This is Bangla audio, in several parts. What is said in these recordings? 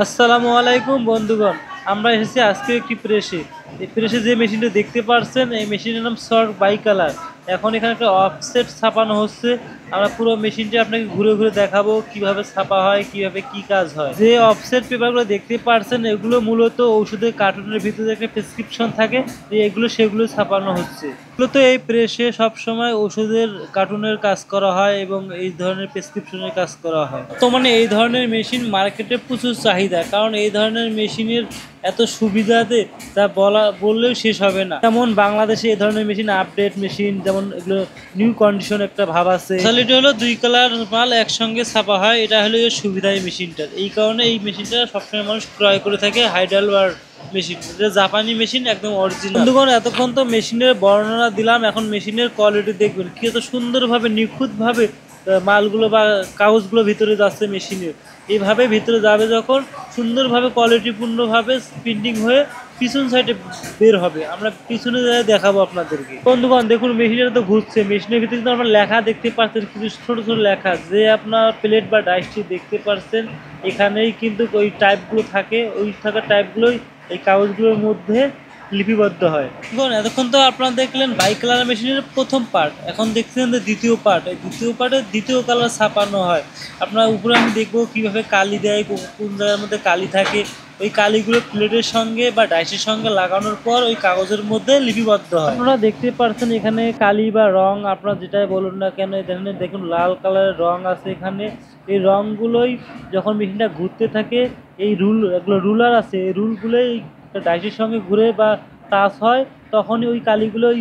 আসসালামু আলাইকুম বন্ধুগণ। আমরা এসেছি আজকে একটি প্রেসে। এই প্রেসে যে মেশিনটা দেখতে পাচ্ছেন, এই মেশিনের নাম শর্ট বাই কালার। এখন এখানে একটা অফসেট ছাপানো হচ্ছে। আমরা পুরো মেশিনটা আপনাকে ঘুরে ঘুরে দেখাবো কিভাবে ছাপা হয়, কিভাবে কি কাজ হয়। যে অফসেট পেপারগুলো দেখতে পাচ্ছেন, এগুলো মূলত ঔষধের কার্টুনের ভিতরে একটা প্রেসক্রিপশন থাকে, সেগুলো ছাপানো হচ্ছে। মূলত এই প্রেসে সবসময় ওষুধের কার্টুনের কাজ করা হয় এবং এই ধরনের প্রেসক্রিপশনের কাজ করা হয়। তো মানে এই ধরনের মেশিন মার্কেটে প্রচুর চাহিদা, কারণ এই ধরনের মেশিনের এত সুবিধাতে তা বললেও শেষ হবে না। যেমন বাংলাদেশে এই ধরনের মেশিন আপডেট মেশিন, যেমন এগুলো নিউ কন্ডিশন একটা ভাব আছে। এটা হলো 2 কালার মাল একসঙ্গে ছাপা হয়, এটা হলো এর সুবিধা এই মেশিনটার। এই কারণে এই মেশিনটা সবসময় মানুষ ক্রয় করে থাকে। হাইডালবার মেশিন, এটা জাপানি মেশিন, একদম অরিজিনাল। বন্ধুগণ, এতক্ষণ তো মেশিনের বর্ণনা দিলাম, এখন মেশিনের কোয়ালিটি দেখবেন কি এত সুন্দরভাবে নিখুঁতভাবে মালগুলো বা কাগজগুলো ভিতরে যাচ্ছে মেশিনের। এইভাবে ভিতরে যাবে যখন, সুন্দরভাবে কোয়ালিটিপূর্ণভাবে প্রিন্টিং হয়ে পিছন সাইডে বের হবে। আমরা পিছনে দেখাবো আপনাদেরকে। বন্ধুগণ দেখুন, মেশিনের তো ঘুরছে, মেশিনের ভিতরে কিন্তু আমরা লেখা দেখতে পাচ্ছেন, কিছু ছোট ছোট লেখা, যে আপনার প্লেট বা ডাইসটি দেখতে পাচ্ছেন, এখানেই কিন্তু ওই টাইপগুলো থাকে, ওই থাকা টাইপগুলোই এই কাগজগুলোর মধ্যে লিপিবদ্ধ হয়। এতক্ষণ তো আপনারা দেখলেন বাই কালার মেশিনের প্রথম পার্ট, এখন দেখছেন যে দ্বিতীয় পার্ট। এই দ্বিতীয় পার্টে দ্বিতীয় কালার ছাপানো হয়। আপনার উপরে আমি দেখবো কিভাবে কালি দেয়, কোন জায়গার মধ্যে কালি থাকে। ওই কালিগুলো প্লেটের সঙ্গে বা ডাইসের সঙ্গে লাগানোর পর ওই কাগজের মধ্যে লিপিবদ্ধ হয়। আপনারা দেখতে পাচ্ছেন এখানে কালি বা রং, আপনারা যেটাই বলুন না কেন, এখানে দেখুন লাল কালারের রং আছে এখানে। এই রংগুলোই যখন মেশিনটা ঘুরতে থাকে, এই রুলার আছে, এই রুলগুলোই ডাইসের সঙ্গে ঘুরে বা টাচ হয়, তখনই ওই কালিগুলোই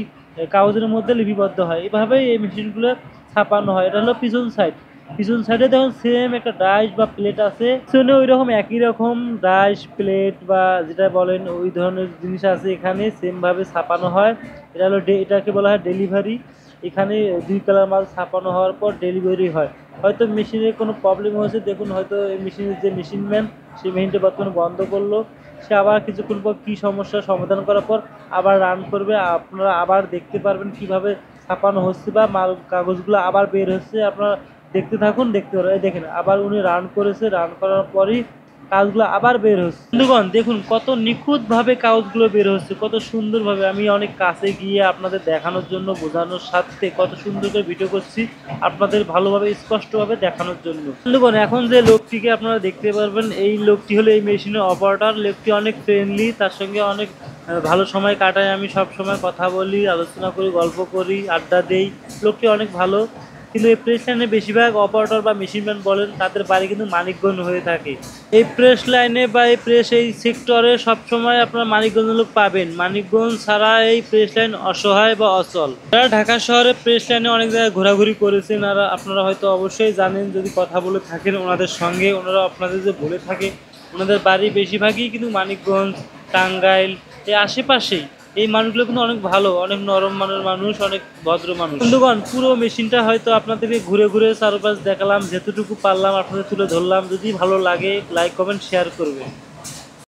কাগজের মধ্যে লিপিবদ্ধ হয়। এভাবেই এই মেশিনগুলো ছাপানো হয়। এটা হলো পিছন সাইডে দেখুন সেম একটা ডাইস বা প্লেট আছে, পিছনে ওই রকম একই রকম ডাইস প্লেট বা যেটা বলেন ওই ধরনের জিনিস আছে, এখানে সেম ভাবে ছাপানো হয়। এটা হলো এটাকে বলা হয় ডেলিভারি। এখানে 2 কালার মাল ছাপানো হওয়ার পর ডেলিভারি হয়। হয়তো মেশিনের কোনো প্রবলেম হয়েছে, দেখুন হয়তো এই মেশিনের যে মেশিনম্যান, সেই মেশিনটা বর্তমানে বন্ধ করলো। সে আবার কিছুক্ষণ পর কী সমস্যার সমাধান করার পর আবার রান করবে। আপনারা আবার দেখতে পারবেন কিভাবে ছাপানো হচ্ছে বা মাল কাগজগুলো আবার বের হচ্ছে। আপনারা দেখতে থাকুন, দেখতে পারবেন। এই দেখেন আবার উনি রান করেছে, রান করার পরই কাগজগুলো আবার বের হচ্ছে। বন্ধুগণ দেখুন কত নিখুঁতভাবে কাগজগুলো বের হচ্ছে, কত সুন্দরভাবে। আমি অনেক কাছে গিয়ে আপনাদের দেখানোর জন্য, বোঝানোর সাথে কত সুন্দর করে ভিডিও করছি আপনাদের ভালোভাবে স্পষ্টভাবে দেখানোর জন্য। বন্ধুগণ এখন যে লোকটিকে আপনারা দেখতে পারবেন, এই লোকটি হলো এই মেশিনের অপারেটর। লোকটি অনেক ফ্রেন্ডলি, তার সঙ্গে অনেক ভালো সময় কাটাই। আমি সব সময় কথা বলি, আলোচনা করি, গল্প করি, আড্ডা দেই। লোকটি অনেক ভালো। কিন্তু এই প্রেস লাইনে বেশিরভাগ অপারেটর বা মেশিনম্যান বলেন, তাদের বাড়ি কিন্তু মানিকগঞ্জ হয়ে থাকে। এই প্রেস লাইনে বা এই প্রেস এই সেক্টরে সবসময় আপনারা মানিকগঞ্জ লোক পাবেন। মানিকগঞ্জ ছাড়া এই প্রেস লাইন অসহায় বা অচল। যারা ঢাকা শহরে প্রেস লাইনে অনেক জায়গায় ঘোরাঘুরি করেছেন, আর আপনারা হয়তো অবশ্যই জানেন, যদি কথা বলে থাকেন ওনাদের সঙ্গে, ওনারা আপনাদের যে বলে থাকে ওনাদের বাড়ি বেশিরভাগই কিন্তু মানিকগঞ্জ, টাঙ্গাইল, এই আশেপাশেই। এই মানুষগুলো কিন্তু অনেক ভালো, অনেক নরম মানের মানুষ, অনেক ভদ্র মানুষ। বন্ধুগণ পুরো মেশিনটা হয়তো আপনাদেরকে ঘুরে ঘুরে চারপাশ দেখালাম, যেতটুকু পারলাম আপনাদের তুলে ধরলাম। যদি ভালো লাগে লাইক কমেন্ট শেয়ার করবেন।